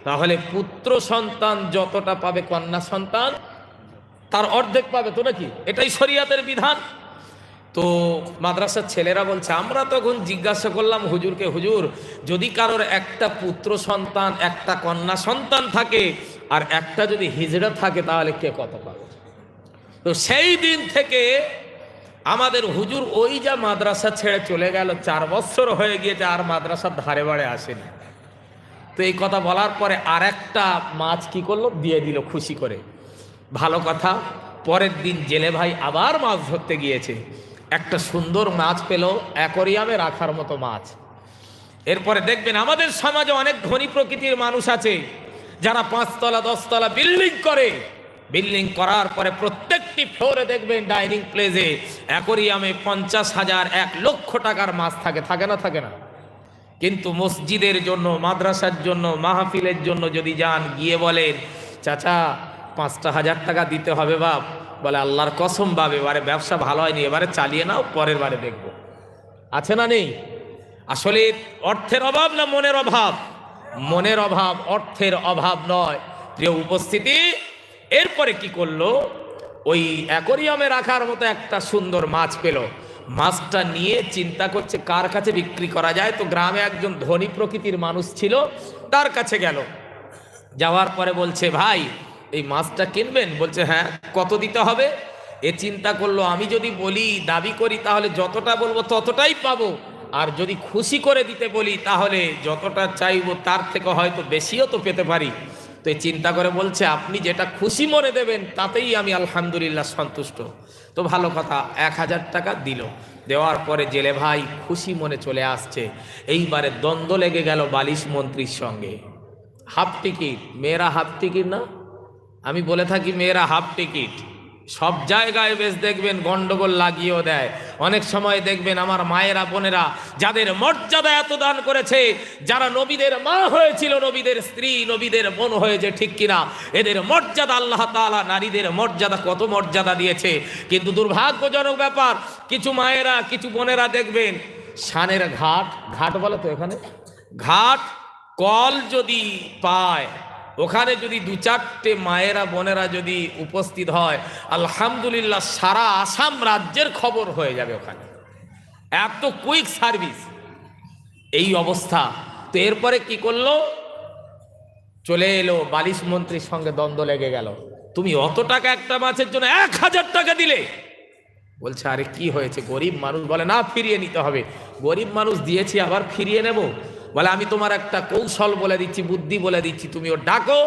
তাহলে পুত্র সন্তান যতটা পাবে কন্যা সন্তান তার অর্ধেক পাবে তো নাকি? এটাই শরিয়াতের বিধান। তো মাদ্রাসার ছেলেরা বলছে, আমরা তখন জিজ্ঞাসা করলাম হুজুরকে, হুজুর যদি কারোর একটা পুত্র সন্তান একটা কন্যা সন্তান থাকে আর একটা যদি হিজড়া থাকে তাহলে কে কত পাবে? তো সেই দিন থেকে আমাদের হুজুর ওই যা মাদ্রাসা ছেড়ে চলে গেল, 4 বছর হয়ে গিয়েছে, আর মাদ্রাসার ধারে বাড়ে আসেনি। তো এই কথা বলার পরে আর একটা মাছ কি করলো, দিয়ে দিল খুশি করে। ভালো কথা। পরের দিন জেলে ভাই আবার মাছ ধরতে গিয়েছে, একটা সুন্দর মাছ পেল, অ্যাকোরিয়ামে রাখার মতো মাছ। এরপরে দেখবেন আমাদের সমাজে অনেক ধনী প্রকৃতির মানুষ আছে যারা 5 তলা 10 তলা বিল্ডিং করে। বিল্ডিং করার পরে প্রত্যেকটি ফ্লোরে দেখবেন ডাইনিং প্লেসে অ্যাকোরিয়ামে 50,000 1 লক্ষ টাকার মাছ থাকে, থাকে না? থাকে না? কিন্তু মসজিদের জন্য, মাদ্রাসার জন্য, মাহফিলের জন্য যদি যান, গিয়ে বলেন চাচা 5,000 টাকা দিতে হবে বাপ, বলে আল্লাহর কসম বাপ এবারে ব্যবসা ভালো হয়নি, এবারে চালিয়ে নাও, পরের বারে দেখবো। আছে না নেই? আসলে অর্থের অভাব না মনের অভাব? মনের অভাব, অর্থের অভাব নয়। প্রিয় উপস্থিতি, এরপরে কি করলো, ওই অ্যাকোরিয়ামে রাখার মতো একটা সুন্দর মাছ পেল। মাছটা নিয়ে চিন্তা করছে কার কাছে বিক্রি করা যায়। তো গ্রামে একজন ধনী প্রকৃতির মানুষ ছিল, তার কাছে গেল। যাওয়ার পরে বলছে, ভাই এই মাছটা কিনবেন? বলছে হ্যাঁ। কত দিতে হবে? এ চিন্তা করলো, আমি যদি বলি, দাবি করি, তাহলে যতটা বলবো ততটাই পাবো, আর যদি খুশি করে দিতে বলি তাহলে যতটা চাইবো তার থেকে হয়তো বেশিও তো পেতে পারি। তো এই চিন্তা করে বলছে, আপনি যেটা খুশি মনে দেবেন তাতেই আমি আলহামদুলিল্লাহ সন্তুষ্ট। তো ভালো কথা, 1,000 টাকা দিল। দেওয়ার পরে জেলে ভাই খুশি মনে চলে আসছে। এইবারে দ্বন্দ্ব লেগে গেল বালিশ মন্ত্রীর সঙ্গে। হাফ টিকিট, মেয়েরা হাফ টিকিট না, আমি বলে থাকি মেয়েরা হাফ টিকিট। সব জায়গায় বেশ দেখবেন গন্ডগোল লাগিয়েও দেয়। অনেক সময় দেখবেন আমার মায়েরা বোনেরা যাদের মর্যাদা এত দান করেছে, যারা নবীদের মা হয়েছিল, নবীদের স্ত্রী, নবীদের বোন হয়েছে, ঠিক কিনা? এদের মর্যাদা আল্লাহ তাআলা নারীদের মর্যাদা কত মর্যাদা দিয়েছে। কিন্তু দুর্ভাগ্যজনক ব্যাপার, কিছু মায়েরা কিছু বোনেরা দেখবেন শানের ঘাট, ঘাট বলে তো এখানে, ঘাট কল যদি পায়, ওখানে যদি 2-4টে মায়েরা বোনেরা যদি উপস্থিত হয়, আলহামদুলিল্লাহ সারা আসাম রাজ্যের খবর হয়ে যাবে ওখানে, এত কুইক সার্ভিস। এই অবস্থা। তো এরপরে কি করলো, চলে এলো বালিশ মন্ত্রীর সঙ্গে দ্বন্দ্ব লেগে গেল। তুমি অত টাকা একটা মাছের জন্য 1,000 টাকা দিলে। বলছে আরে কি হয়েছে, গরিব মানুষ। বলে না, ফিরিয়ে নিতে হবে। গরিব মানুষ দিয়েছি, আবার ফিরিয়ে নেব? বলে আমি তোমার একটা কৌশল বলে দিচ্ছি, বুদ্ধি বলে দিচ্ছি, তুমি ও ডাকো,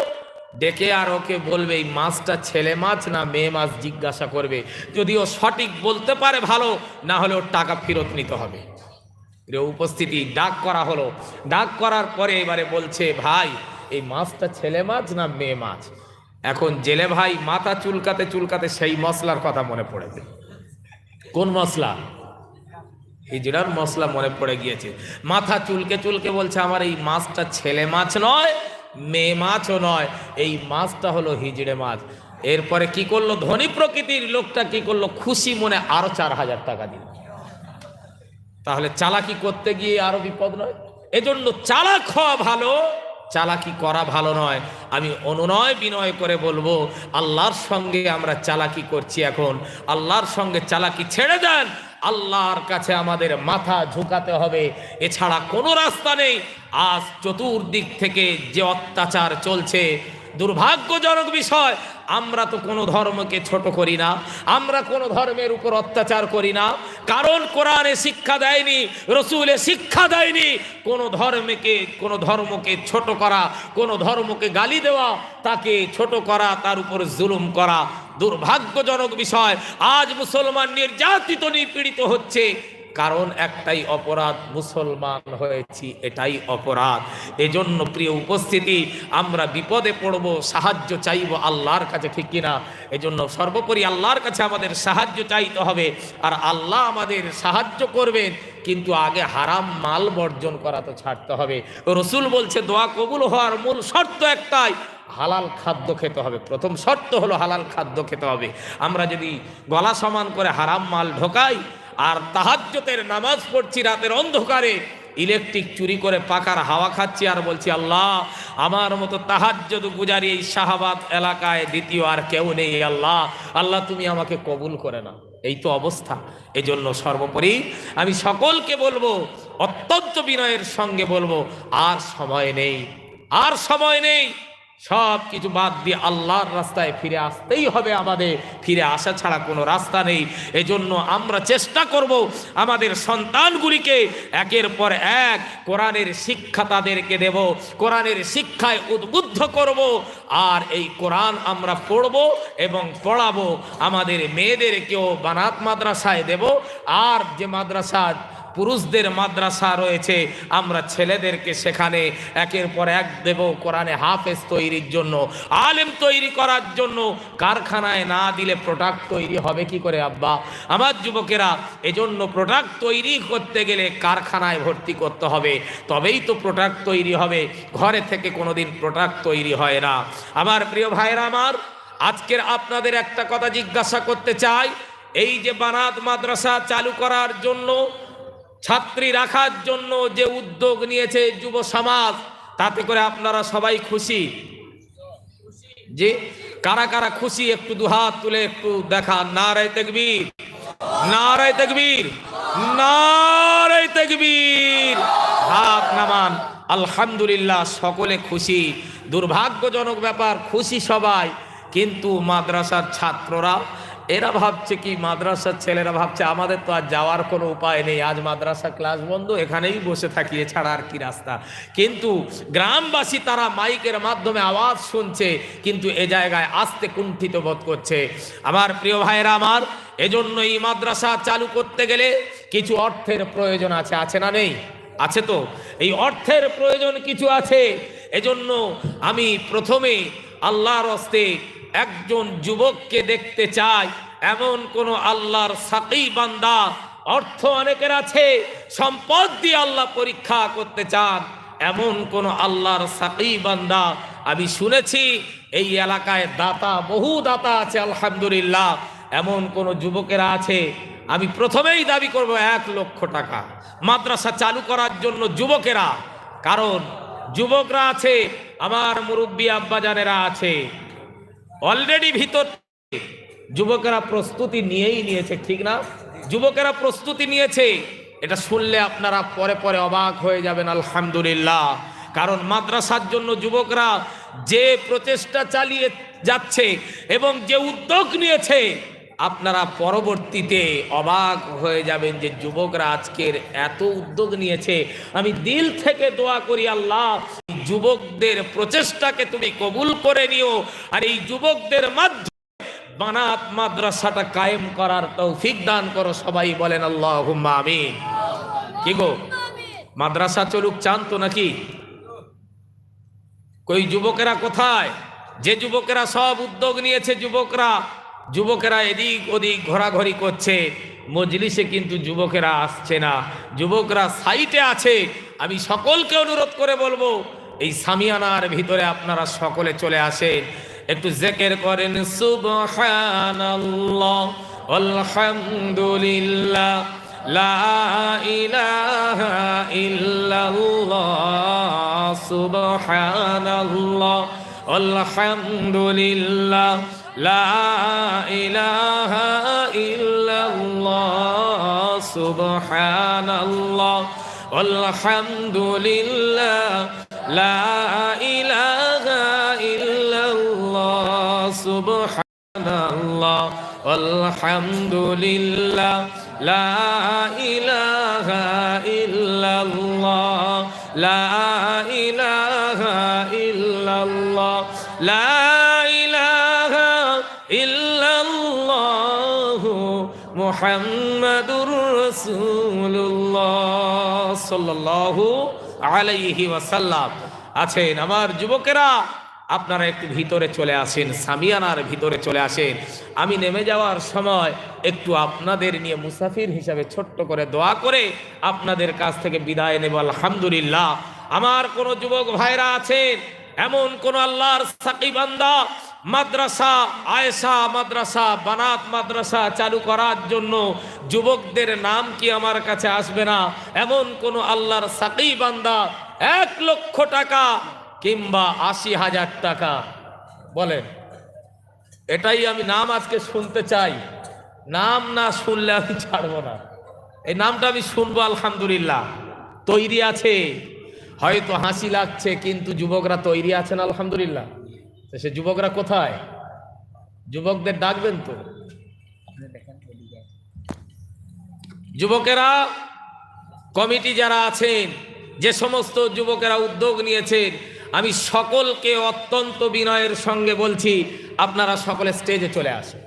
ডেকে আর ওকে বলবে এই মাছটা ছেলে মাছ না মেয়ে মাছ জিজ্ঞাসা করবে। যদি ও সঠিক বলতে পারে ভালো, না হলে ওর টাকা ফেরত নিতে হবে। উপস্থিতি, ডাক করা হলো। ডাক করার পরে এবারে বলছে, ভাই এই মাছটা ছেলে মাছ না মেয়ে মাছ? এখন জেলে ভাই মাথা চুলকাতে চুলকাতে সেই মশলার কথা মনে পড়েছে। কোন মশলা? হিজড়ার মশলা মনে পড়ে গিয়েছে। মাথা চুলকে চুলকে বলছে, আমার এই মাছটা ছেলে মাছ নয়, মেয়ে মাছও নয়, এই মাছটা হলো হিজড়ে মাছ। এরপরে কি করলো, ধনী প্রকৃতির লোকটা কি করলো, খুশি মনে আরো 4,000 টাকা দিল। তাহলে চালাকি করতে গিয়ে আরো বিপদ নয়? এজন্য চালাক হওয়া ভালো, চালাকি করা ভালো নয়। আমি অনুনয় বিনয় করে বলবো, আল্লাহর সঙ্গে আমরা চালাকি করছি, এখন আল্লাহর সঙ্গে চালাকি ছেড়ে দেন। আল্লাহর কাছে আমাদের মাথা ঝুঁকাতে হবে, এছাড়া কোনো রাস্তা নেই। আজ চতুর্দিক থেকে যে অত্যাচার চলছে, দুর্ভাগ্যজনক বিষয়, আমরা তো কোনো ধর্মকে ছোট করি না, আমরা কোনো ধর্মের উপর অত্যাচার করি না, কারণ কোরআনে শিক্ষা দেয়নি, রসুলে শিক্ষা দেয়নি কোনো ধর্মকে ছোট করা, কোনো ধর্মকে গালি দেওয়া, তাকে ছোট করা, তার উপর জুলুম করা। দুর্ভাগ্যজনক বিষয়, আজ মুসলমান নির্যাতিত নিপীড়িত হচ্ছে, কারণ একটাই অপরাধ, মুসলমান হয়েছি, এটাই অপরাধ। এজন্য প্রিয় উপস্থিতি, আমরা বিপদে পড়ব, সাহায্য চাইব আল্লাহর কাছে, ঠিক কিনা? এজন্য সর্বোপরি আল্লাহর কাছে আমাদের সাহায্য চাইতে হবে, আর আল্লাহ আমাদের সাহায্য করবেন, কিন্তু আগে হারাম মাল বর্জন করা তো ছাড়তে হবে। রসুল বলছে দোয়া কবুল হওয়ার মূল শর্ত একটাই, হালাল খাদ্য খেতে হবে। প্রথম শর্ত হলো হালাল খাদ্য খেতে হবে। আমরা যদি গলা সমান করে হারাম মাল ঢোকাই, আর তাহাজ্জুদের নামাজ পড়ছি রাতের অন্ধকারে, ইলেকট্রিক চুরি করে পাকার হাওয়া খাচ্ছি আর বলছি আল্লাহ আমার মতো তাহাজ্জুদ গুজারি এই শাহাবাদ এলাকায় দ্বিতীয় আর কেউ নেই, আল্লাহ আল্লাহ তুমি আমাকে কবুল করে না। এই তো অবস্থা। এজন্য সর্বোপরি আমি সকলকে বলবো, অত্যন্ত বিনয়ের সঙ্গে বলবো, আর সময় নেই, আর সময় নেই। সব কিছু বাদ দিয়ে আল্লাহর রাস্তায় ফিরে আসতেই হবে আমাদের, ফিরে আসা ছাড়া কোনো রাস্তা নেই। এজন্য আমরা চেষ্টা করব আমাদের সন্তানগুলিকে একের পর এক কোরআনের শিক্ষা তাদেরকে দেব, কোরআনের শিক্ষায় উদ্বুদ্ধ করব, আর এই কোরআন আমরা পড়ব এবং পড়াবো। আমাদের মেয়েদেরকেও বানাত মাদ্রাসায় দেব, আর যে মাদ্রাসা পুরুষদের মাদ্রাসা রয়েছে আমরা ছেলেদেরকে সেখানে একের পর এক দেব কোরআনে হাফেজ তৈরির জন্য, আলেম তৈরি করার জন্য। কারখানায় না দিলে প্রোডাক্ট তৈরি হবে কি করে আব্বা? আমার যুবকেরা, এজন্য প্রোডাক্ট তৈরি করতে গেলে কারখানায় ভর্তি করতে হবে, তবেই তো প্রোডাক্ট তৈরি হবে। ঘরে থেকে কোনোদিন প্রোডাক্ট তৈরি হয় না। আমার প্রিয় ভাইরা আমার, আজকের আপনাদের একটা কথা জিজ্ঞাসা করতে চাই। এই যে বানাত মাদ্রাসা চালু করার জন্য, ছাত্রী রাখার জন্য যে উদ্যোগ নিয়েছে যুব সমাজ, তাতে করে আপনারা সবাই খুশি? যে কারা কারা খুশি একটু দুহাত তুলে একটু দেখান। নারায়ে তাকবীর, নারায়ে তাকবীর, নারায়ে তাকবীর। হাত নামান। আলহামদুলিল্লাহ, সকলে খুশি। দুর্ভাগ্যজনক ব্যাপার, খুশি সবাই, কিন্তু মাদ্রাসার ছাত্ররা এরা ভাবছে কি, মাদ্রাসার ছেলেরা ভাবছে আমাদের তো আর যাওয়ার কোনো উপায় নেই, আজ মাদ্রাসা ক্লাস বন্ধ, এখানেই বসে থাকি, এছাড়া আর কি রাস্তা। কিন্তু গ্রামবাসী তারা মাইকের মাধ্যমে আওয়াজ শুনছে, কিন্তু এ জায়গায় আসতে কুণ্ঠিত বোধ করছে। আমার প্রিয় ভাইরা আমার, এজন্য এই মাদ্রাসা চালু করতে গেলে কিছু অর্থের প্রয়োজন আছে, আছে না নেই? আছে তো। এই অর্থের প্রয়োজন কিছু আছে। এজন্য আমি প্রথমে আল্লাহর হস্তে একজন যুবককে দেখতে চাই, এমন কোন আল্লাহর সাকি বান্দা। অর্থ অনেকের আছে, সম্পদ দিয়ে আল্লাহ পরীক্ষা করতে চান, এমন কোন আল্লাহর সাকি বান্দা। আমি শুনেছি এই এলাকায় দাতা, বহু দাতা আছে আলহামদুলিল্লাহ। এমন কোন যুবকেরা আছে, আমি প্রথমেই দাবি করব 1 লক্ষ টাকা মাদ্রাসা চালু করার জন্য যুবকেরা। কারণ যুবকরা আছে, আমার মুরব্বী আব্বাজানেরা আছে, অলরেডি ভিতর যুবকেরা প্রস্তুতি নিয়েই নিয়েছে, ঠিক না? যুবকেরা প্রস্তুতি নিয়েছে, এটা শুনলে আপনারা পরে পরে অবাক হয়ে যাবেন আলহামদুলিল্লাহ। কারণ মাদ্রাসার জন্য যুবকরা যে প্রচেষ্টা চালিয়ে যাচ্ছে এবং যে উদ্যোগ নিয়েছে, আপনারা পরবর্তীতে অবাক হয়ে যাবেন যে যুবকরা আজকের এত উদ্যোগ নিয়েছে। আমি দিল থেকে দোয়া করি, আল্লাহ যুবকদের প্রচেষ্টাকে তুমি কবুল করে নিও, আর এই যুবকদের মাধ্যমে বানাত মাদ্রাসাটা কায়েম করার তৌফিক দান করো। সবাই বলেন আল্লাহুম্মা আমিন। কি গো, মাদ্রাসা চলুক চান তো নাকি? কই যুবকেরা কোথায়? যে যুবকেরা সব উদ্যোগ নিয়েছে, যুবকেরা এদিক ওদিক ঘোরাঘুরি করছে, মজলিসে কিন্তু যুবকেরা আসছে না, যুবকরা সাইটে আছে। আমি সকলকে অনুরোধ করে বলবো, এই সামিয়ানার ভিতরে আপনারা সকলে চলে আসেন, একটু জিকির করেন সুবহানাল্লাহ আলহামদুলিল্লাহ লা ইলাহা ইল্লাল্লাহ সুবহানাল্লাহ আলহামদুলিল্লাহ লা ইলাহা ইল্লাল্লাহ সুবহানাল্লাহ আলহামদুলিল্লাহ লা ইলাহা ইল্লাল্লাহ সুবহানাল্লাহ আলহামদুলিল্লাহ লা ইলাহা ইল্লাল্লাহ লা ইলাহা ইল্লাল্লাহ লা ইলাহা ইল্লাল্লাহ মুহাম্মাদুর রাসূলুল্লাহ সাল্লাল্লাহু আলাইহি ওয়াসাল্লাম। আছেন আমার যুবকেরা, আপনারা একটু ভিতরে চলে আসেন, সামিয়ানার ভিতরে চলে আসেন। আমি নেমে যাওয়ার সময় একটু আপনাদের নিয়ে মুসাফির হিসাবে ছোট্ট করে দোয়া করে আপনাদের কাছ থেকে বিদায় নেব আলহামদুলিল্লাহ। আমার কোন যুবক ভাইরা আছেন, এমন কোন আল্লাহর সাকি বান্দা মাদ্রাসা, আয়েশা মাদ্রাসা, বানাত মাদ্রাসা চালু করার জন্য যুবকদের নাম কি আমার কাছে আসবে না? এমন কোন আল্লাহর সাকি বান্দা 1 লক্ষ টাকা কিংবা 80,000 টাকা বলেন, এটাই আমি নাম আজকে শুনতে চাই। নাম না শুনলে আমি ছাড়বো না। এই নামটা আমি শুনবো। আলহামদুলিল্লাহ তৈরি আছে, হয়তো হাসি লাগছে, কিন্তু যুবকরা তৈরি আছেন আলহামদুলিল্লাহ। তো সে যুবকরা কোথায়? যুবকদের ডাকবেন তো। যুবকেরা কমিটি যারা আছেন, যে সমস্ত যুবকেরা উদ্যোগ নিয়েছেন, আমি সকলকে অত্যন্ত বিনয়ের সঙ্গে বলছি, আপনারা সকলে স্টেজে চলে আসেন।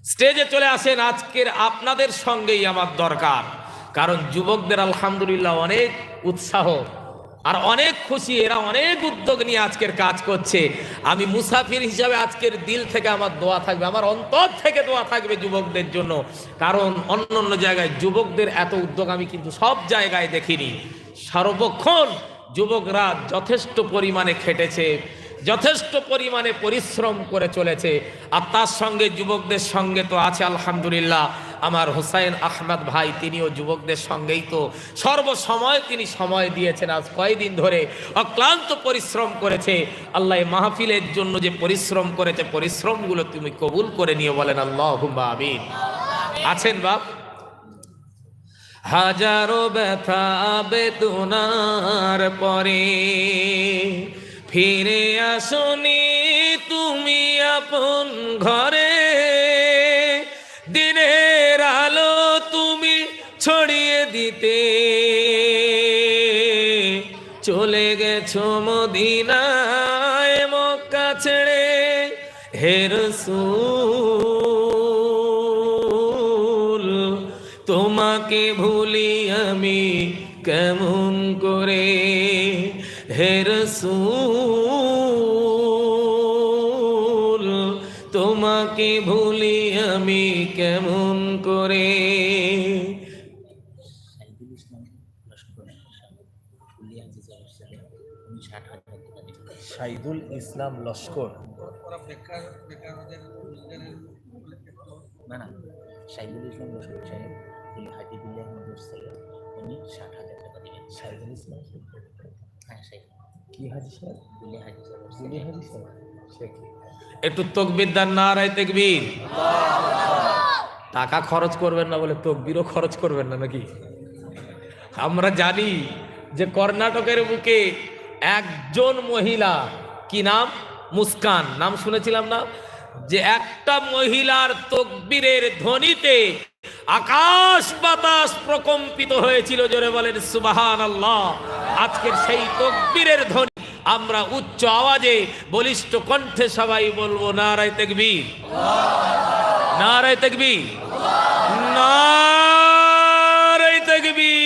স্টেজে চলে আসেন। আজকের আপনাদের সঙ্গেই আমার দরকার, কারণ যুবকদের আলহামদুলিল্লাহ অনেক উৎসাহ আর অনেক খুশি, এরা অনেক উদ্যোগ নিয়ে আজকের কাজ করছে। আমি মুসাফির হিসাবে আজকের দিল থেকে আমার দোয়া থাকবে, আমার অন্তর থেকে দোয়া থাকবে যুবকদের জন্য। কারণ অন্য অন্য জায়গায় যুবকদের এত উদ্যোগ আমি কিন্তু সব জায়গায় দেখিনি। সর্বক্ষণ যুবকরা যথেষ্ট পরিমাণে খেটেছে, যথেষ্ট পরিমাণে পরিশ্রম করে চলেছে। আর তার সঙ্গে যুবকদের সঙ্গে তো আছে আলহামদুলিল্লাহ আমার হোসাইন আহমদ ভাই, তিনিও যুবকদের সঙ্গেই তো সর্বসময় তিনি সময় দিয়েছেন। আজ কয়েকদিন ধরে অক্লান্ত পরিশ্রম করেছে। আল্লাহ মাহফিলের জন্য যে পরিশ্রম করেছে, পরিশ্রমগুলো তুমি কবুল করে নিয়ে বলেন আল্লাহুম্মা আমিন। আছেন বাপ? হাজারো ব্যথা বেদনার পরে ফিরে আসনি তুমি আপন ঘরে, দিনের আলো তুমি ছড়িয়ে দিতে চলে গেছো মদিনায় মক্কা ছেড়ে। হে রাসূল তোমাকে ভুলি আমি কেমন করে, হে রাসূল তোমাকে ভুলি আমি কেমন করে। শাহিদুল ইসলাম লস্কর, না না, শাহিদুল ইসলাম লস্কর সাহেব হাজিবুল্লাহ সাহেব, উনি 60,000 টাকা দিবেন। শাহিদুল ইসলাম, হ্যাঁ সাহেব। কি হাজি সাহেব? বুলে হাজি সাহেব। বুলে হাজি সাহেব। একটু তাকবীর দেন, নারায়ে তাকবীর। টাকা খরচ করবেন না বলে তাকবীরও খরচ করবেন না নাকি? আমরা জানি যে কর্ণাটকের বুকে একজন মহিলা, কি নাম, মুস্কান নাম শুনেছিলাম না, যে একটা মহিলার তাকবীরের ধ্বনিতে আকাশ বাতাস প্রকম্পিত হয়েছিল। জোরে বলেন সুবহানাল্লাহ। আজকের সেই তাকবীরের ধ্বনি আমরা উচ্চ আওয়াজে বলিষ্ঠ কণ্ঠে সবাই বলবো নারায়ে তাকবীর, নারায়ে তাকবীর, নারায়ে তাকবীর।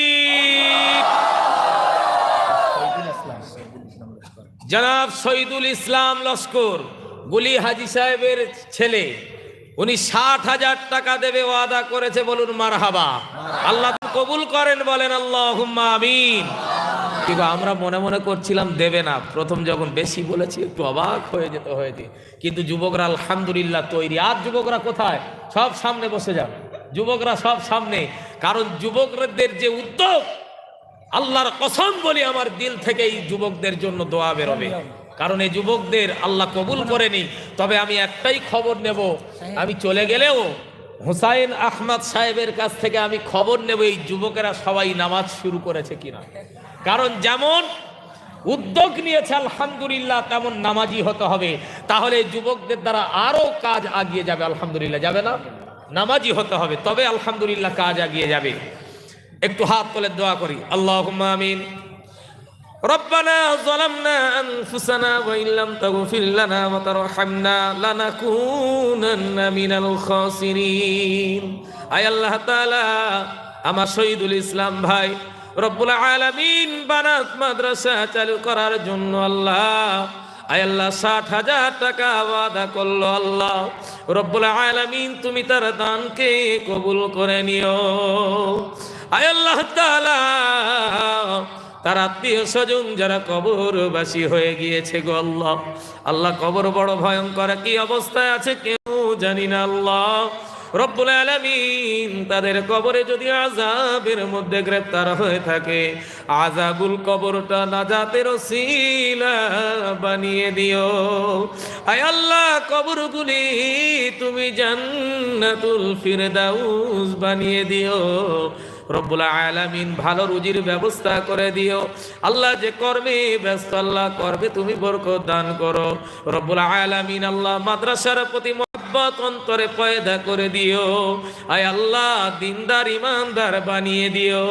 জনাব শহীদুল ইসলাম লস্কর গুলি হাজি সাহেবের ছেলে, উনি 60,000 টাকা দেবে ওয়াদা করেছে। বলুন মারহাবা। আল্লাহ কবুল করেন, বলেন আল্লাহুম্মা আমিন। কিন্তু আমরা মনে মনে করছিলাম দেবে না, প্রথম যখন বেশি বলেছি একটু অবাক হয়ে যেতে হয়েছে। কিন্তু যুবকরা আলহামদুলিল্লাহ তৈরি। আর যুবকরা কোথায়? সব সামনে বসে যান, যুবকরা সব সামনে। কারণ যুবকদের যে উদ্যোগ, আল্লাহর কসম বলি আমার দিল থেকে এই যুবকদের জন্য দোয়া বেরোবে। কারণ এই যুবকদের আল্লাহ কবুল করেনি। তবে আমি একটাই খবর নেব, আমি চলে গেলেও হোসাইন আহমদ সাহেবের কাছ থেকে আমি খবর নেব এই যুবকেরা সবাই নামাজ শুরু করেছে কিনা। কারণ যেমন উদ্যোগ নিয়েছে আলহামদুলিল্লাহ, তেমন নামাজি হতে হবে। তাহলে যুবকদের দ্বারা আরো কাজ আগিয়ে যাবে। আলহামদুলিল্লাহ যাবে না, নামাজি হতে হবে, তবে আলহামদুলিল্লাহ কাজ আগিয়ে যাবে। একটু হাত তুলে দোয়া করি, আল্লাহুম্মা আমিন। রব্বানা যালামনা আনফুসানা ওয়া ইল্লাম তাগফির লানা ওয়া তারহামনা লানাকুনান্না মিনাল খাসিরিন। আয় আল্লাহ তাআলা, আমার শহীদুল ইসলাম ভাই রব্বুল আলামিন বানাত মাদ্রাসা চালু করার জন্য আল্লাহ, আয় আল্লাহ 60,000 টাকা ওয়াদা করলো। আল্লাহ রব্বুল আলামিন তুমি তার দানকে কবুল করে নিও। আয় আল্লাহ তাআলা তার আত্মীয় স্বজন যারা কবরবাসী হয়ে গিয়েছে গো আল্লাহ, আল্লাহ কবর বড় ভয়ঙ্কর, কি অবস্থায় আছে কেউ জানি না আল্লাহ রব্বুল আলামিন। তাদের কবরে যদি আযাবের মধ্যে গ্রেফতার হয়ে থাকে, আযাবুল কবরটা নাজাতের ওসিলা বানিয়ে দিও। আয় আল্লাহ কবরগুলি তুমি জান্নাতুল ফিরদাউস বানিয়ে দিও রব্বুল আলামিন। ভালো রুজির ব্যবস্থা করে দিও আল্লাহ, যে কর্মে ব্যস্ত আল্লাহ কর্মে তুমি বরকত দান করো রব্বুল আলামিন। আল্লাহ মাদ্রাসার প্রতি মহব্বত অন্তরে পয়দা করে দিও। আয় আল্লাহ দিনদার ইমানদার বানিয়ে দিও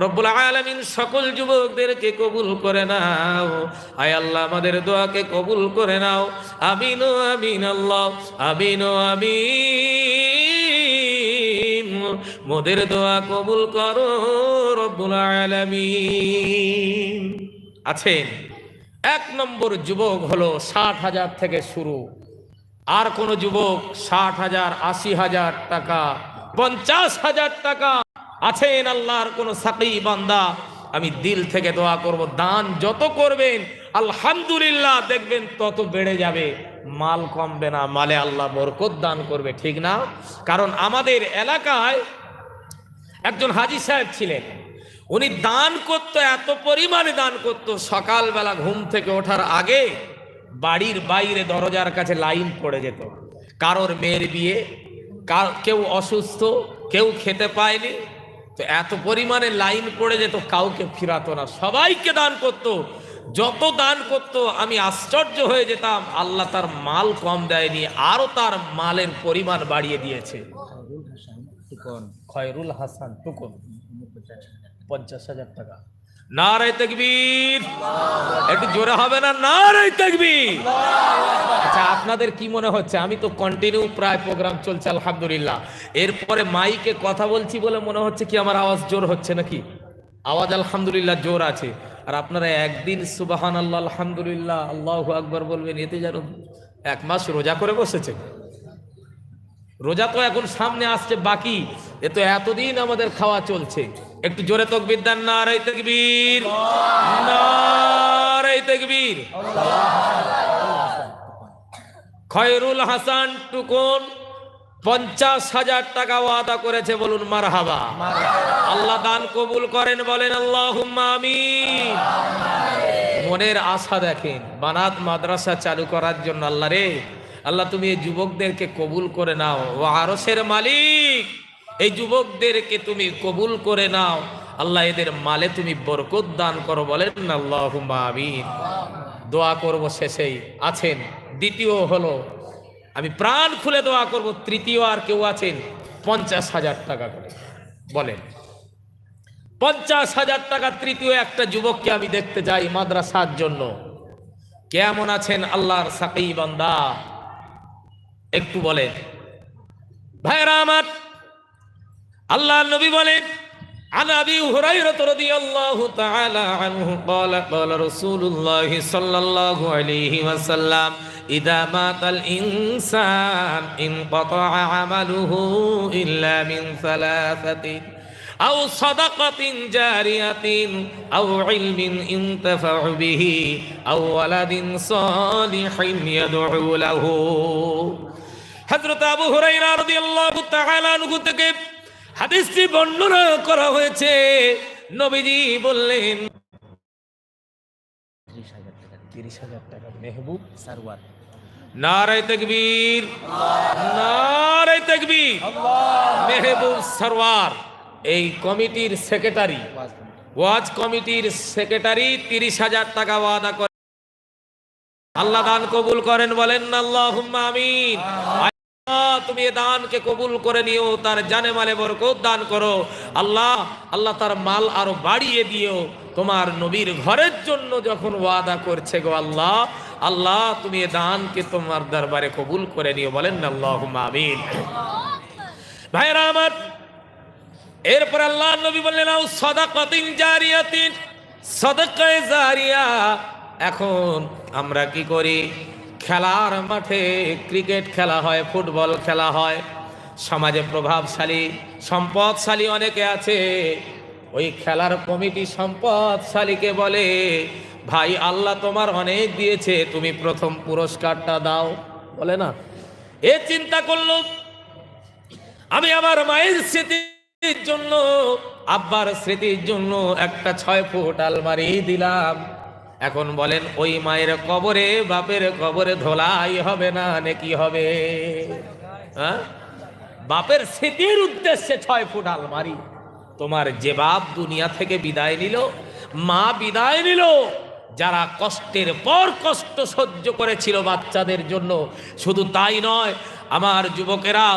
রব্বুল আলামিন। সকল যুবকদেরকে কবুল করে নাও। আয় আল্লাহ আমাদের দোয়াকে কবুল করে নাও। আমিন ও আমিন আল্লাহ, আমিন ও আমিন। মোদের দোয়া কবুল করো রব্বুল আলামিন। আছেন এক নম্বর যুবক হলো 60,000 থেকে শুরু। আর কোন যুবক 60,000, 80,000 টাকা, 50,000 টাকা আছেন? আল্লাহর কোন সাকি বান্দা? আমি দিল থেকে দোয়া করব, দান যত করবেন আলহামদুলিল্লাহ দেখবেন তত বেড়ে যাবে, মাল কমবে না, মালে আল্লাহ বরকত দান করবে, ঠিক না? কারণ আমাদের এলাকায় একজন হাজী সাহেব ছিলেন, উনি দান করতো, এত পরিমাণে দান করতো, সকালবেলা ঘুম থেকে ওঠার আগে বাড়ির বাইরে দরজার কাছে লাইন পড়ে যেত। কারোর মেয়ের বিয়ে, কেউ অসুস্থ, কেউ খেতে পায়নি, তো এত পরিমাণে লাইন পড়ে যেত, কাউকে ফিরাতো না, সবাইকে দান করত। যত দান করত আমি আশ্চর্য হয়ে যেতাম, আল্লাহ তার মাল কম দেয়নি, আরো তার মালের পরিমাণ বাড়িয়ে দিয়েছে। খয়রুল হাসান টুকন 50,000 টাকা। নারায়ে তাকবীর, একটু জোরে হবে না? নারায়ে তাকবীর। আচ্ছা আপনাদের কি মনে হচ্ছে? আমি তো কন্টিনিউ প্রায় প্রোগ্রাম চলছে আলহামদুলিল্লাহ, এরপরে মাইকে কথা বলছি বলে মনে হচ্ছে কি আমার আওয়াজ জোর হচ্ছে নাকি? আওয়াজ আলহামদুলিল্লাহ জোর আছে। আর আপনারা একদিন সুবহানাল্লাহ আলহামদুলিল্লাহ আল্লাহু আকবার বলবেন, এতে যেন 1 মাস রোজা করে বসেছে। রোজা তো এখন সামনে আসছে বাকি, এ তো এতদিন আমাদের খাওয়া চলছে। একটু জোরে তাকবীর দেন, নারায়ে তাকবীর, নারায়ে তাকবীর। খয়রুল হাসান টুকন 50,000 টাকা ওয়াদা করেছে, বলুন মারহাবা। আল্লাহ দান কবুল করেন, বলেন আল্লাহুম্মা আমিন। মনের আশা দেখেন, বানাত মাদ্রাসা চালু করার জন্য। আল্লাহ রে, আল্লাহ তুমি এই যুবকদেরকে কবুল করে নাও, ও আরশের মালিক এই যুবকদেরকে তুমি কবুল করে নাও আল্লাহ, এদের মালে তুমি বরকত দান করো, বলেন আল্লাহুম্মা আমিন। দোয়া করব শেষেই আছেন। দ্বিতীয় হলো, আমি প্রাণ খুলে দোয়া করব, তৃতীয় আর কেউ আছেন? 50,000 টাকা করে বলেন, 50,000 টাকা তৃতীয় একটা যুবককে আমি দেখতে যাই মাদ্রাসার জন্য। কেমন আছেন আল্লাহর সাকি বান্দা? একটু বলেন ভাইরা আমার। আল্লাহ নবী বলেন, عن أبي هريرة رضي الله تعالى عنه قال قال رسول الله صلى الله عليه وسلم إذا مات الإنسان انقطع عمله إلا من ثلاثة أو صدقة جارية أو علم ينتفع به أو ولد صالح يدعو له। হযরত আবু হুরায়রা রাদিয়াল্লাহু তাআলা আনহু থেকে হাদিসটি বর্ণনা করা হয়েছে। নবীজি বললেন 30,000 টাকা মেহবুব সরওয়ার। নারায়ে তাকবীর, নারায়ে তাকবীর। মেহবুব সরওয়ার এই কমিটির সেক্রেটারি, ওয়াজ কমিটির সেক্রেটারি 30,000 টাকা ওয়াদা করে। আল্লাহ দান কবুল করেন, বলেন আল্লাহুম্মা আমিন। তুমি এ দানকে কবুল করে নিও, তার জানে মালে বরকত দান করো আল্লাহ। আল্লাহ তার মাল আরো বাড়িয়ে দিও। তোমার নবীর ঘরের জন্য যখন ওয়াদা করছে গো আল্লাহ, আল্লাহ তুমি এ দানকে তোমার দরবারে কবুল করে নিও, বলেন আল্লাহুম্মা আমিন। ভাইরা আমার, এরপর আল্লাহ নবী বললেন আও সাদাকাতিন জারিয়াতিন, সাদাকায়ে জারিয়া। এখন আমরা কি করি? খেলার মাঠে ক্রিকেট খেলা হয়, ফুটবল খেলা হয়, সমাজে প্রভাবশালী সম্পদশালী অনেকে আছে, ওই খেলার কমিটি সম্পদশালীকে বলে, ভাই আল্লাহ তোমার অনেক দিয়েছে, তুমি প্রথম পুরস্কারটা দাও। বলে না, এ চিন্তা করলো আমি আমার মায়ের স্মৃতির জন্য, আব্বার স্মৃতির জন্য একটা 6 ফুট আলমারি দিলাম। এখন বলেন ওই মায়ের কবরে, বাপের কবরে ধোলাই হবে না নাকি হবে? হ্যাঁ, বাপের স্মৃতির উদ্দেশ্যে 6 ফুট আলমারি। তোমার যে বাপ দুনিয়া থেকে বিদায় নিল, মা বিদায় নিল, যারা কষ্টের পর কষ্ট সহ্য করেছিল বাচ্চাদের জন্য, শুধু তাই নয় আমার যুবকেরা,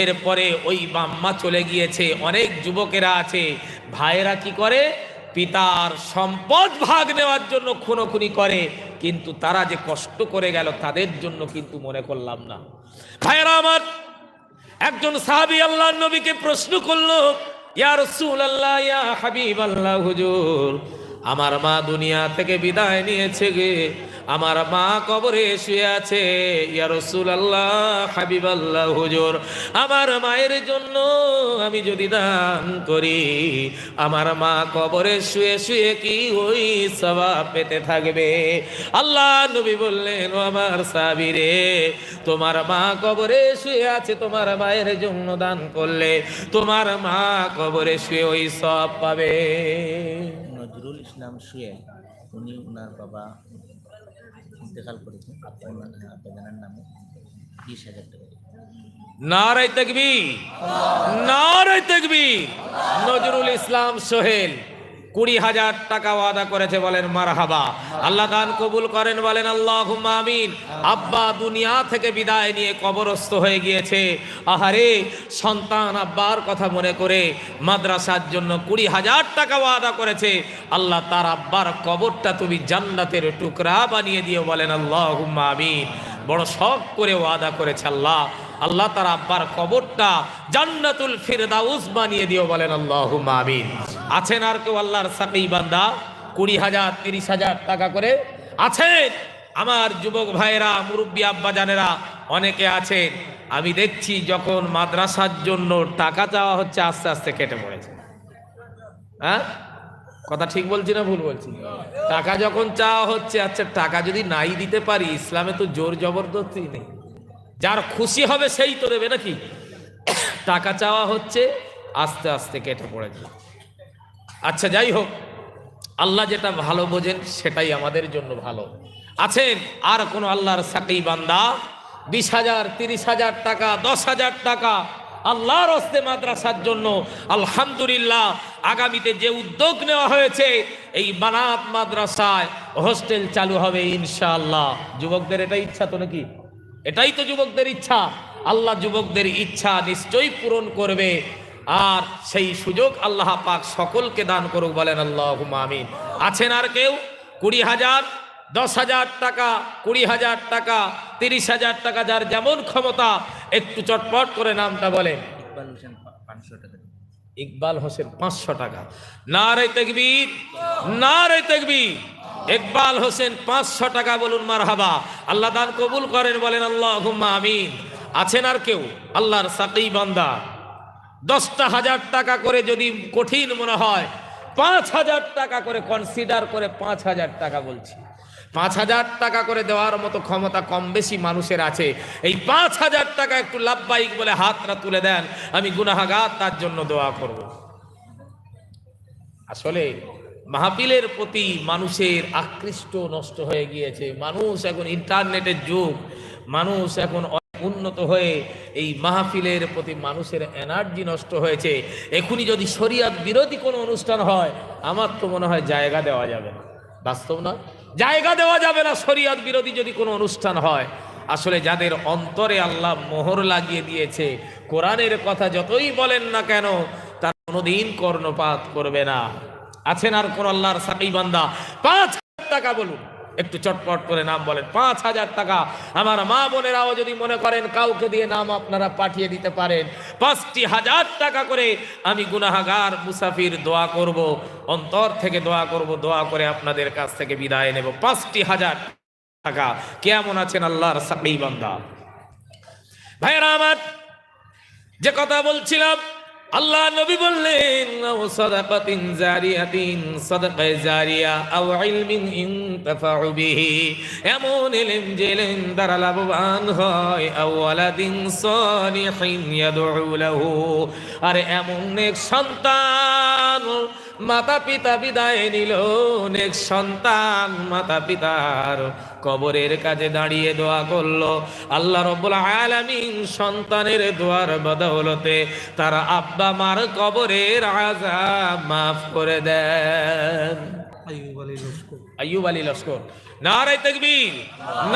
এরপরে ওই বাম্মা চলে গিয়েছে, অনেক যুবকেরা আছে, ভাইয়েরা কি করে, পিতার সম্পদ ভাগ নেওয়ার জন্য খুনোখুনি করে, কিন্তু তারা যে কষ্ট করে গেল তাদের জন্য কিন্তু মনে করলাম না। ভাইয়েরা আমার, একজন সাহাবী আল্লাহর নবীকে প্রশ্ন করলো, ইয়া রাসূলুল্লাহ, ইয়া হাবিবাল্লাহ, হুজুর আমার মা দুনিয়া থেকে বিদায় নিয়েছে গে, আমার মা কবরে শুয়ে আছে, ইয়া রাসূলুল্লাহ, হাবিবাল্লাহ হুজুর আমার মায়ের জন্য আমি যদি দান করি, আমার মা কবরে শুয়ে শুয়ে কি ওই সওয়াব পেতে থাকবে? আল্লাহ নবী বললেন, ও আমার সাহাবী রে, তোমার মা কবরে শুয়ে আছে, তোমার মায়ের জন্য দান করলে তোমার মা কবরে শুয়ে ওই সওয়াব পাবে। নজরুল ইসলাম সুয়েল, উনি ওনার বাবা ইন্তেকাল করেছেন, আব্বাজানের নামে 20,000 টাকা। নারে তাকবীর, নারে তাকবীর। নজরুল ইসলাম সোহেল 20,000 টাকা ওয়াদা করেছে, বলেন মারহাবা। আল্লাহ দান কবুল করেন, বলেন আল্লাহুম্মা আমিন। আব্বা দুনিয়া থেকে বিদায় নিয়ে কবরস্থ হয়ে গিয়েছে, আহারে সন্তান আব্বার কথা মনে করে মাদ্রাসার জন্য 20,000 টাকা ওয়াদা করেছে। আল্লাহ তার আব্বার কবরটা তুমি জান্নাতের টুকরা বানিয়ে দিও, বলেন আল্লাহুম্মা আমিন। বড় শখ করে ওয়াদা করেছে আল্লাহ, আল্লাহ তার আব্বার কবরটা জান্নাতুল ফিরদাউস বানিয়ে দিও, বলেন আল্লাহুম্মা আমিন। আছেন আর কেউ আল্লাহর সাকি বান্দা 20,000 30,000 টাকা করে আছেন? আমার যুবক ভাইয়েরা, মুরব্বী আব্বা জানেরা অনেকে আছেন, আমি দেখছি যখন মাদ্রাসার জন্য টাকা চাওয়া হচ্ছে আস্তে আস্তে কেটে পড়েছে। হ্যাঁ, কথা ঠিক বলছি না ভুল বলছি? টাকা যখন চাওয়া হচ্ছে, আচ্ছা টাকা যদি নাই দিতে পারি, ইসলামে তো জোর জবরদস্তি নেই, যার খুশি হবে সেই তো দেবে নাকি? টাকা চাওয়া হচ্ছে, আস্তে আস্তে কেটে পড়েছে। আচ্ছা যাই হোক, আল্লাহ যেটা ভালো বোঝেন সেটাই আমাদের জন্য ভালো। আছেন আর কোন আল্লাহর সাকি বান্দা 20,000 30,000 টাকা 10,000 টাকা আল্লাহর হস্তে মাদ্রাসার জন্য? আলহামদুলিল্লাহ, আগামীতে যে উদ্যোগ নেওয়া হয়েছে, এই বানাত মাদ্রাসায় হোস্টেল চালু হবে ইনশাআল্লাহ। যুবকদের এটাই ইচ্ছা তো নাকি? এটাই তো যুবকদের ইচ্ছা। আল্লাহ যুবকদের ইচ্ছা নিশ্চয়ই পূরণ করবে, আর সেই সুযোগ আল্লাহ পাক সকলকে দান করুক, বলেন আল্লাহুম্মা আমিন। আছেন আর কেউ 20,000 10,000 টাকা 20,000 টাকা 30,000 টাকা, যার যেমন ক্ষমতা, একটু চটপট করে নামটা বলেন। ইকবাল হোসেন 500 টাকা। ইকবাল হোসেন 500 টাকা। নারে তাকবীর, নারে তাকবীর। ইকবাল হোসেন 500 টাকা, বলুন মারহাবা। আল্লাহ দান কবুল করেন, বলেন আল্লাহুম্মা আমিন। আছেন আর কেউ আল্লাহর সাকি বান্দা 10,000 টাকা করে যদি কঠিন মনে হয়, 5,000 টাকা করে কনসিডার করে, 5,000 টাকা বলছি, 5,000 টাকা করে দেওয়ার মতো ক্ষমতা কম বেশি মানুষের আছে। এই 5,000 টাকা একটু লাভবাহিক বলে হাতটা তুলে দেন, আমি গুনাহগার, তার জন্য দোয়া করব। আসলে মাহফিলের প্রতি মানুষের আকৃষ্ট নষ্ট হয়ে গিয়েছে। মানুষ এখন ইন্টারনেটের যুগ, মানুষ এখন উন্নত হয়ে এই মাহফিলের প্রতি মানুষের এনার্জি নষ্ট হয়েছে। এখনই যদি শরিয়ত বিরোধী কোনো অনুষ্ঠান হয়, আমার তো মনে হয় জায়গা দেওয়া যাবে না। বাস্তব না? জায়গা দেওয়া যাবে না শরিয়ত বিরোধী যদি কোনো অনুষ্ঠান হয়। আসলে যাদের অন্তরে আল্লাহ মোহর লাগিয়ে দিয়েছে, কোরআনের কথা যতই বলেন না কেন, তার কোনোদিন কর্ণপাত করবে না। আছেন আর কোন আল্লাহর সাকি বান্দা? 5,000 টাকা বলুন, একটু চটপট করে নাম বলেন। 5,000 টাকা। আমার মা বোনেরাও যদি মনে করেন কাউকে দিয়ে নাম আপনারা পাঠিয়ে দিতে পারেন। 5,000 টাকা করে আমি গুনাহগার মুসাফির দোয়া করব, অন্তর থেকে দোয়া করব, দোয়া করে আপনাদের কাছ থেকে বিদায় নেব। 5,000 টাকা। কেমন আছেন আল্লাহর সাকি বান্দা? ভাইরা আমার, যে কথা বলছিলাম, আল্লাহ নবী বললেন আও সাদাকাতিন জারিয়াতিন, সাদাকায়ে জারিয়া, আও ইলমিন ইনতাফাউ বিহি, এমন ইলম যে ইলম দ্বারা লাভবান হয়, আও ওয়ালাদিন সালিহিন ইয়াদউ লাহু, আর এমন নেক সন্তান মাতা পিতা বিদায় নিল, নেক সন্তান মাতা পিতার কবরের কাছে দাঁড়িয়ে দোয়া করলো, আল্লাহ রাব্বুল আলামিন সন্তানের দোয়ার বদৌলতে তার আব্বা মার কবরের আযাব মাফ করে দেন। আইয়ুব আলী লস্কর, নারে তাকবীর,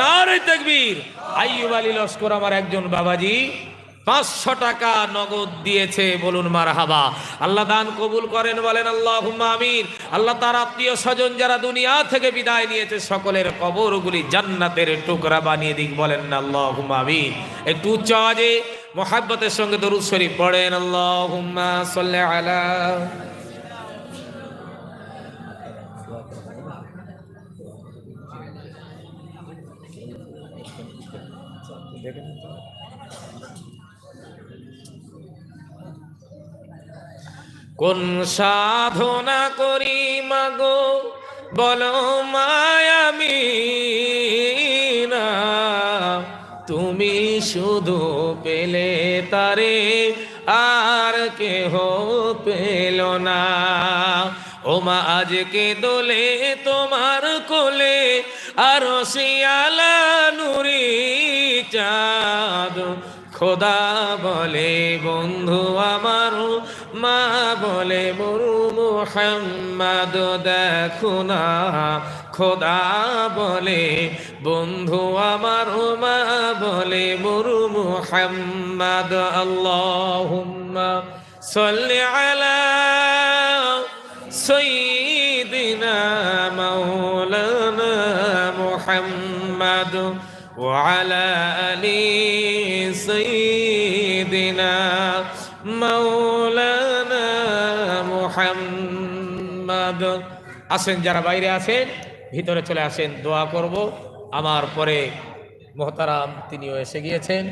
নারে তাকবীর। আইয়ুব আলী লস্কর আমার একজন বাবাজি 500 টাকা নগদ দিয়েছে, বলুন মারহাবা। আল্লাহ দান কবুল করেন, বলেন আল্লাহুম্মা আমিন। আল্লাহ তার আত্মীয় স্বজন যারা দুনিয়া থেকে বিদায় নিয়েছে সকলের কবরগুলি জান্নাতের টুকরা বানিয়ে দিক, বলেন না আল্লাহুম্মা আমিন। একটু উচ্চ আওয়াজে মুহাব্বতের সঙ্গে দরুদ শরীফ পড়েন, আল্লাহুম্মা সাল্লি আলা। কোন সাধনা করি মাগো বলো মায়ামিনা, তুমি শুধু পেলে তারে আর কেহ পেল না। ও মা আজকে দোলে তোমার কোলে, আর শিয়ালা নুরি চাঁদ, খোদা বলে বন্ধু আমার, মা বলে মোর মুহাম্মদ দেখো না, খোদা বলে বন্ধু আমার, মা বলে মোর মুহাম্মদ। আল্লাহুম্মা সাল্লি আলা সাইয়্যিদিনা মাওলানা মুহাম্মদ ওয়া আলা আলি সাইয়্যিদিনা মাওলানা মুহাম্মদ। আসেন যারা বাইরে আছেন ভিতরে চলে আসেন, দোয়া করব। আমার পরে মোহতারাম তিনিও এসে গিয়েছেন,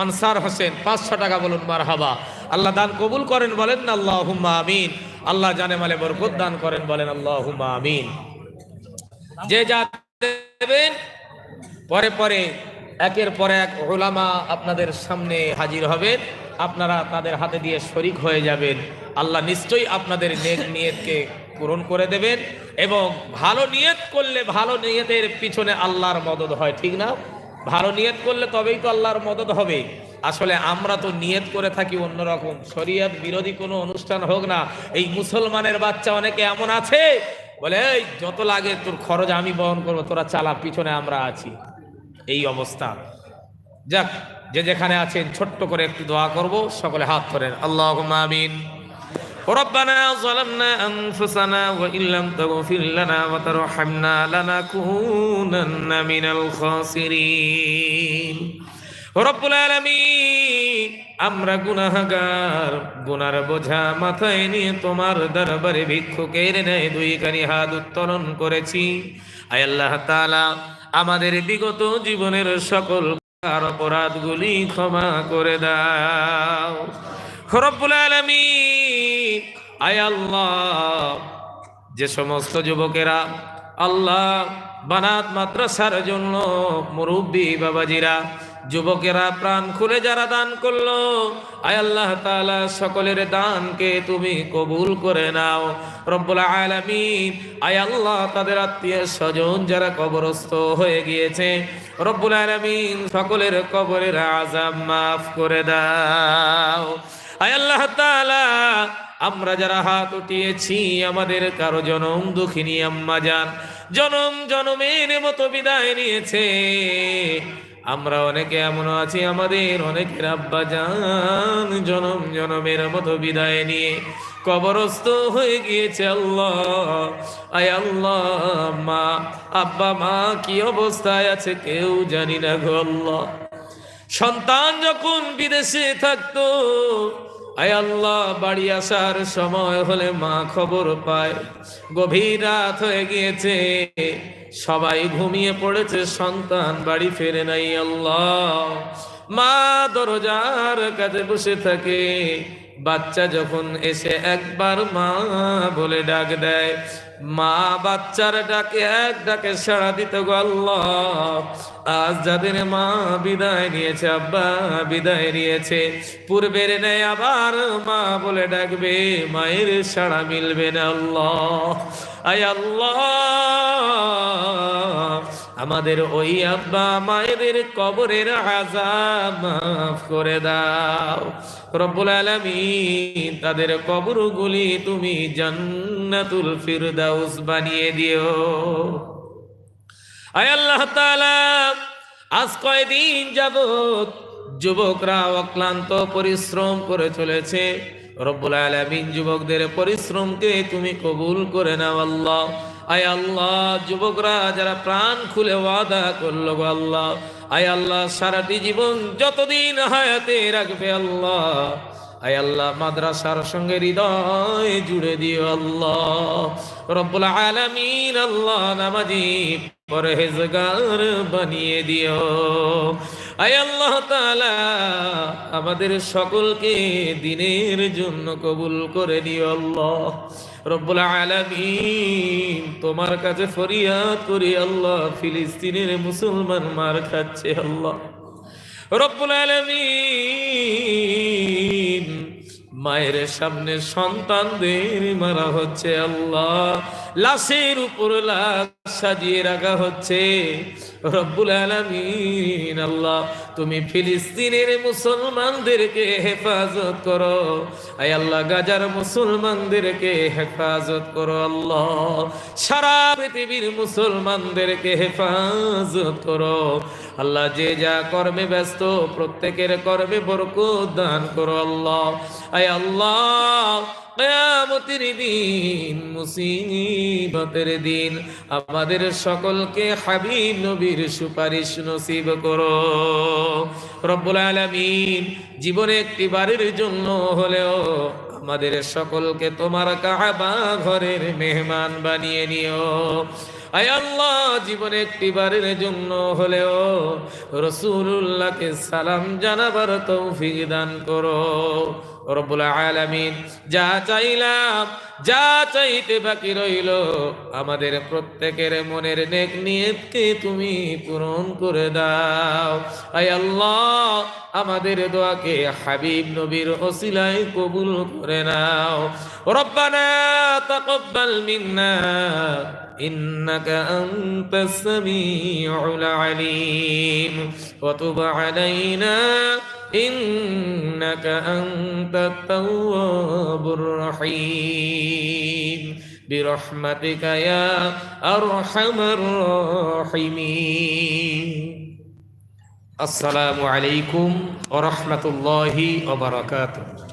আনসার হোসেন 500 টাকা, বলুন মারহাবা। আল্লাহ দান কবুল করেন, বলেন না আল্লাহুম্মা আমিন। আল্লাহ জানে মালে বরকত দান করেন, বলেন আল্লাহুম্মা আমিন। যে যা দেবেন পরে পরে একের পর এক উলামা আপনাদের সামনে হাজির হবেন, আপনারা তাদের হাতে দিয়ে শরীক হয়ে যাবেন। আল্লাহ নিশ্চয়ই আপনাদের নেক নিয়তকে পূরণ করে দেবেন, এবং ভালো নিয়ত করলে ভালো নিয়তের পিছনে আল্লাহর মদদ হয়, ঠিক না? ভালো নিয়ত করলে তবেই তো আল্লাহর মদদ হবে। আসলে আমরা তো নিয়ত করে থাকি অন্যরকম, শরীয়ত বিরোধী কোনো অনুষ্ঠান হোক না। এই মুসলমানের বাচ্চা অনেকে এমন আছে বলে, এই যত লাগে তোর খরচ আমি বহন করবো, তোরা চালা, পিছনে আমরা আছি, এই অবস্থা। যাক, যে যেখানে আছেন ছোট্ট করে একটু দোয়া করব, সকলে হাত ধরেন, আল্লাহুম্মা আমিন। ربنا ظلمنا أنفسنا وإن لم تغفر لنا وترحمنا لنكونن من الخاسرين। রব্বুল আলামিন, আমরা গুনাহগার, গুনার বোঝা মাথায় নিয়ে তোমার দরবারে ভিক্ষুকের ন্যায় দুই কানি হাত উত্তোলন করেছি। আয় আল্লাহ তাআলা, আমাদের বিগত জীবনের সকল অপরাধগুলি ক্ষমা করে দাও রব্বুল আলামিন। আয় আল্লাহ, যে সমস্ত যুবকেরা আল্লাহ বানাত মাদ্রাসার জন্য মুরব্বী বাবাজিরা, যুবকেরা প্রাণ খুলে যারা দান করলো, আয় আল্লাহ তাআলা সকলের দানকে তুমি কবুল করে নাও রব্বুল আলামিন। আয় আল্লাহ, তাদের আত্মীয় স্বজন যারা কবরস্থ হয়ে গিয়েছে রব্বুল আলামিন, সকলের কবরের আযাব মাফ করে দাও। আয় আল্লাহ তাআলা, আমরা যারা হাত উঠিয়েছি, আমাদের কারো জনম দুঃখিনী আম্মা জান জনম জনমের মতো বিদায় নিয়েছে। আমরা অনেকে এমন আছি, আমাদের অনেকের আব্বা জান জনম জনমের মতো বিদায় নিয়ে কবরস্থ হয়ে গিয়েছে। আল্লাহ, আয় আল্লাহ, মা আব্বা মা কি অবস্থায় আছে কেউ জানি না গো আল্লাহ। সন্তান যখন বিদেশে থাকতো, আয় আল্লাহ, বাড়ি আসার সময় হলে মা খবর পায় গভীর রাত হয়ে গিয়েছে, সবাই ঘুমিয়ে পড়েছে, সন্তান বাড়ি ফেরে নাই। আল্লাহ, মা দরজার কাছে বসে থাকে, বাচ্চা যখন এসে একবার মা বলে ডাক দেয়, মা বাচ্চার ডাকে এক ডাকে সাড়া দিত গো আল্লাহ। আজ যাদের মা বিদায় নিয়েছে, আব্বা বিদায় নিয়েছে, পূর্বের নেই আবার মা বলে ডাকবে, মায়ের সাড়া মিলবে না আল্লাহ। আয় আল্লাহ, আমাদের ওই আব্বা মায়েদের কবরের আযাব মাফ করে দাও রব্বুল আলামিন। তাদের কবরগুলি তুমি জান্নাতুল ফিরদাউস বানিয়ে দিও। আয় আল্লাহ তাআলা, আজ কয়দিন যাবত যুবকরা অক্লান্ত পরিশ্রম করে চলেছে, রব্বুল আলামিন যুবকদের পরিশ্রমকে তুমি কবুল করে নাও আল্লাহ। আয় আল্লাহ, যুবকরা যারা প্রাণ খুলে ওয়াদা করলো গো আল্লাহ, আয় আল্লাহ সারাটি জীবন যতদিন হায়াতে রাখবে আল্লাহ, আয় আল্লাহ মাদ্রাসার সঙ্গে হৃদয় জুড়ে দিও আল্লাহ রব্বুল আলামিন। আল্লাহ নামাজি পরহেজগার বানিয়ে দিও। আয় আল্লাহ তাআলা, আমাদের সকলকে দিনের জন্য কবুল করে দিও আল্লাহ রব্বুল আলামিন। তোমার কাছে ফরিয়াদ করি আল্লাহ, ফিলিস্তিনের মুসলমান মার খাচ্ছে আল্লাহ রব্বুল আলামিন। মায়ের সামনে সন্তানদের মারা হচ্ছে আল্লাহ, লাশের উপর লাশ সাজিয়ে রাখা হচ্ছে রব্বুল আলামিন। আল্লাহ তুমি ফিলিস্তিনের মুসলমানদেরকে হেফাজত করো, আয় আল্লাহ গাজার মুসলমানদেরকে হেফাজত করো আল্লাহ, সারা পৃথিবীর মুসলমানদেরকে হেফাজত করো আল্লাহ। যে যা কর্মে ব্যস্ত প্রত্যেকের কর্মে বরকত দান করো আল্লাহ। আয় আল্লাহ কিয়ামতের দিন, মুসিবতের দিন আমাদের সকলকে হাবিব নবীর সুপারিশ নসিব করো রব্বুল আলামিন। জীবনে একটি বারের জন্য হলেও আমাদের সকলকে তোমার কাবা ঘরের মেহমান বানিয়ে নিও। আয় আল্লাহ, জীবনে একটি বারের জন্য হলেও রাসূলুল্লাহকে সালাম জানাবার তৌফিক দান করো রব্বুল আলামিন। যা চাইলাম, যা চাইতে বাকি রইল, আমাদের প্রত্যেকের মনের নেক নিয়তকে তুমি পূরণ করে দাও। আয় আল্লাহ, আমাদের দোয়াকে হাবিব নবীর ওসিলায় কবুল করে নাও। রব্বানা তাকাব্বাল মিন্না ইন্নাকা আনতাস সামিউল আলিম ওয়া তুব আলাইনা إنك أنت التواب الرحيم برحمتك يا أرحم الراحمين. السلام عليكم ورحمة الله وبركاته.